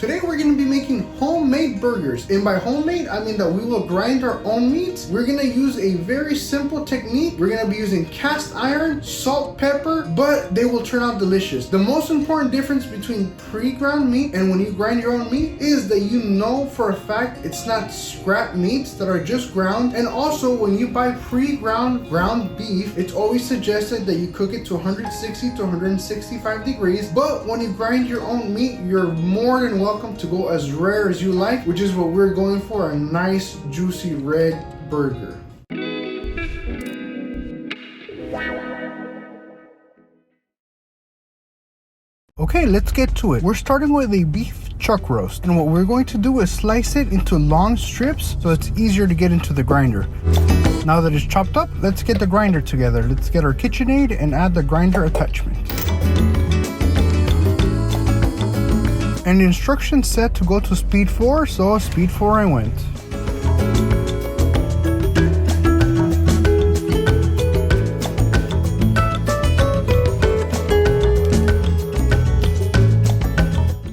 Today we're going to be making homemade burgers, and by homemade I mean that we will grind our own meats. We're going to use a very simple technique. We're going to be using cast iron, salt, pepper, but they will turn out delicious. The most important difference between pre-ground meat and when you grind your own meat is that you know for a fact it's not scrap meats that are just ground. And also when you buy pre-ground ground beef, it's always suggested that you cook it to 160 to 165 degrees. But when you grind your own meat, you're more than welcome to go as rare as you like, which is what we're going for, a nice juicy red burger. Okay, let's get to it. We're starting with a beef chuck roast, and what we're going to do is slice it into long strips so it's easier to get into the grinder. Now that it's chopped up, let's get the grinder together. Let's get our KitchenAid and add the grinder attachment. And the instructions said to go to speed 4, so speed 4 I went.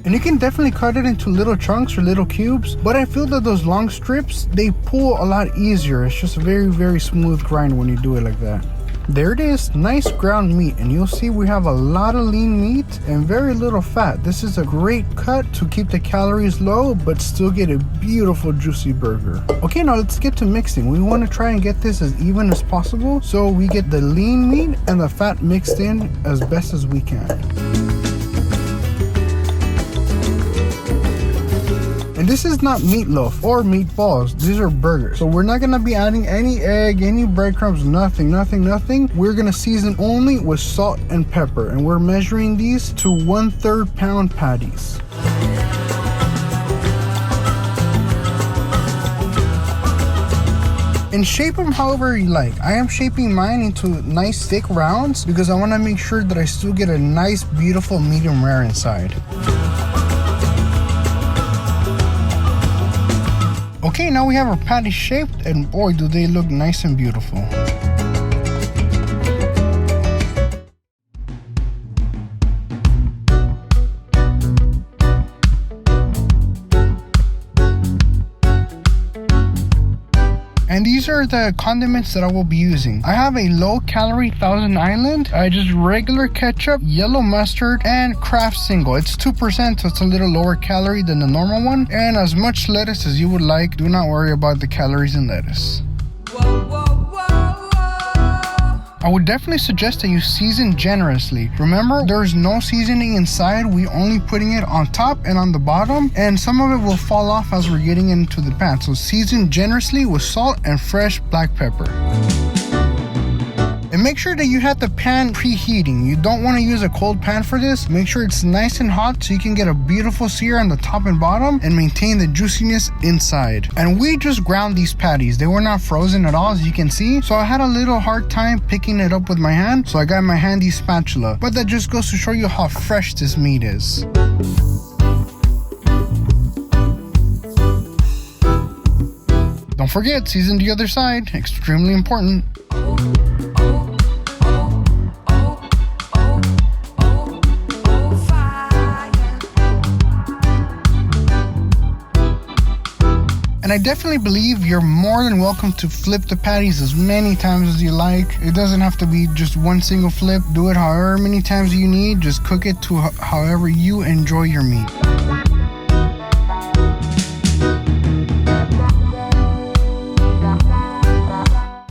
And you can definitely cut it into little chunks or little cubes, but I feel that those long strips, they pull a lot easier. It's just a very smooth grind when you do it like that. There it is, nice ground meat, and you'll see we have a lot of lean meat and very little fat. This is a great cut to keep the calories low but still get a beautiful juicy burger. Okay, now let's get to mixing. We want to try and get this as even as possible so we get the lean meat and the fat mixed in as best as we can. And this is not meatloaf or meatballs, these are burgers. So we're not gonna be adding any egg, any breadcrumbs, nothing. We're gonna season only with salt and pepper, and we're measuring these to 1/3 pound patties. And shape them however you like. I am shaping mine into nice thick rounds because I wanna make sure that I still get a nice, beautiful medium rare inside. Okay, now we have our patties shaped, and boy do they look nice and beautiful. And these are the condiments that I will be using. I have a low calorie Thousand Island, just regular ketchup, yellow mustard, and Krafts single. It's 2%, so it's a little lower calorie than the normal one. And as much lettuce as you would like. Do not worry about the calories in lettuce. I would definitely suggest that you season generously. Remember, there's no seasoning inside. We only putting it on top and on the bottom, and some of it will fall off as we're getting into the pan. So season generously with salt and fresh black pepper. And make sure that you have the pan preheating. You don't want to use a cold pan for this. Make sure it's nice and hot so you can get a beautiful sear on the top and bottom and maintain the juiciness inside. And we just ground these patties. They were not frozen at all, as you can see. So I had a little hard time picking it up with my hand, so I got my handy spatula. But that just goes to show you how fresh this meat is. Don't forget, season the other side. Extremely important. And I definitely believe you're more than welcome to flip the patties as many times as you like. It doesn't have to be just one single flip. Do it however many times you need. Just cook it to however you enjoy your meat.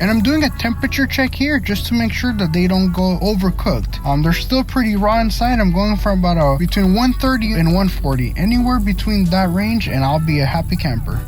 And I'm doing a temperature check here just to make sure that they don't go overcooked. They're still pretty raw inside. I'm going for about between 130 and 140. Anywhere between that range and I'll be a happy camper.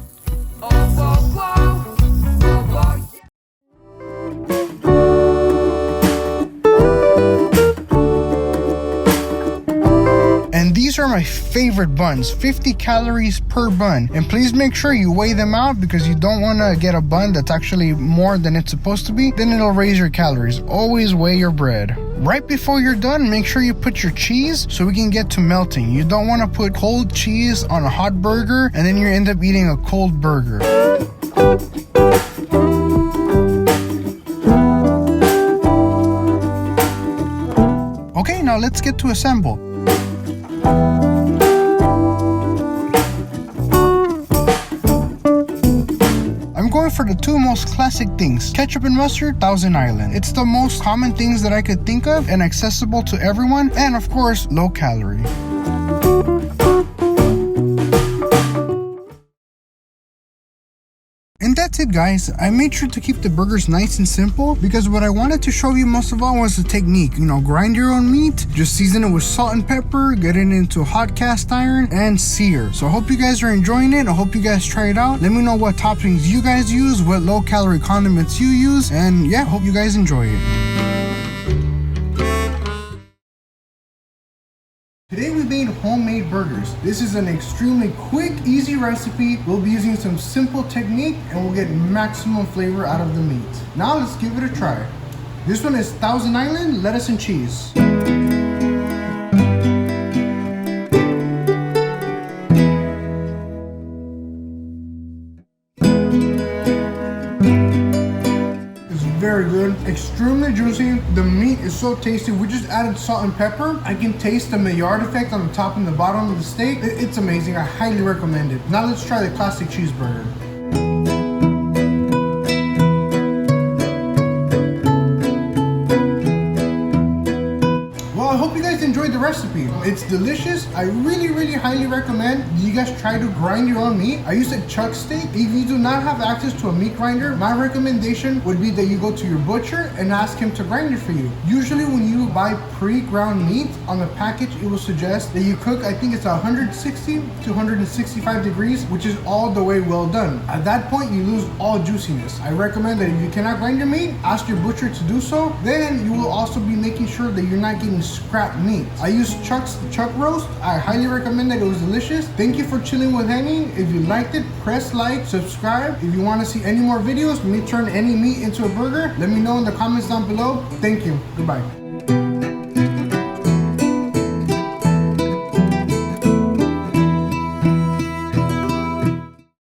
And these are my favorite buns, 50 calories per bun. And please make sure you weigh them out because you don't want to get a bun that's actually more than it's supposed to be. Then it'll raise your calories. Always weigh your bread. Right before you're done, make sure you put your cheese so we can get to melting. You don't want to put cold cheese on a hot burger and then you end up eating a cold burger. Okay, now let's get to assemble. it for the two most classic things, ketchup and mustard, Thousand Island. It's the most common things that I could think of and accessible to everyone, and of course, low calorie. And that's it, guys. I made sure to keep the burgers nice and simple because what I wanted to show you most of all was the technique. Grind your own meat, just season it with salt and pepper, get it into a hot cast iron, and sear. So I hope you guys are enjoying it. I hope you guys try it out. Let me know what toppings you guys use, what low calorie condiments you use, and yeah, hope you guys enjoy it. Today we made homemade burgers. This is an extremely quick, easy recipe. We'll be using some simple technique and we'll get maximum flavor out of the meat. Now let's give it a try. This one is Thousand Island lettuce and cheese. Very good, extremely juicy. The meat is so tasty. We just added salt and pepper. I can taste the Maillard effect on the top and the bottom of the steak. It's amazing. I highly recommend it. Now let's try the classic cheeseburger. I hope you guys enjoyed the recipe. It's delicious. I really highly recommend you guys try to grind your own meat. I used a chuck steak. If you do not have access to a meat grinder, my recommendation would be that you go to your butcher and ask him to grind it for you. Usually when you buy pre-ground meat, on the package it will suggest that you cook, I think it's 160 to 165 degrees, which is all the way well done. At that point you lose all juiciness. I recommend that if you cannot grind your meat, ask your butcher to do so. Then you will also be making sure that you're not getting scrap meat. I used chuck roast. I highly recommend it. It was delicious. Thank you for chilling with Henny. If you liked it, press like, subscribe. If you want to see any more videos, me turn any meat into a burger, let me know in the comments down below. Thank you. Goodbye.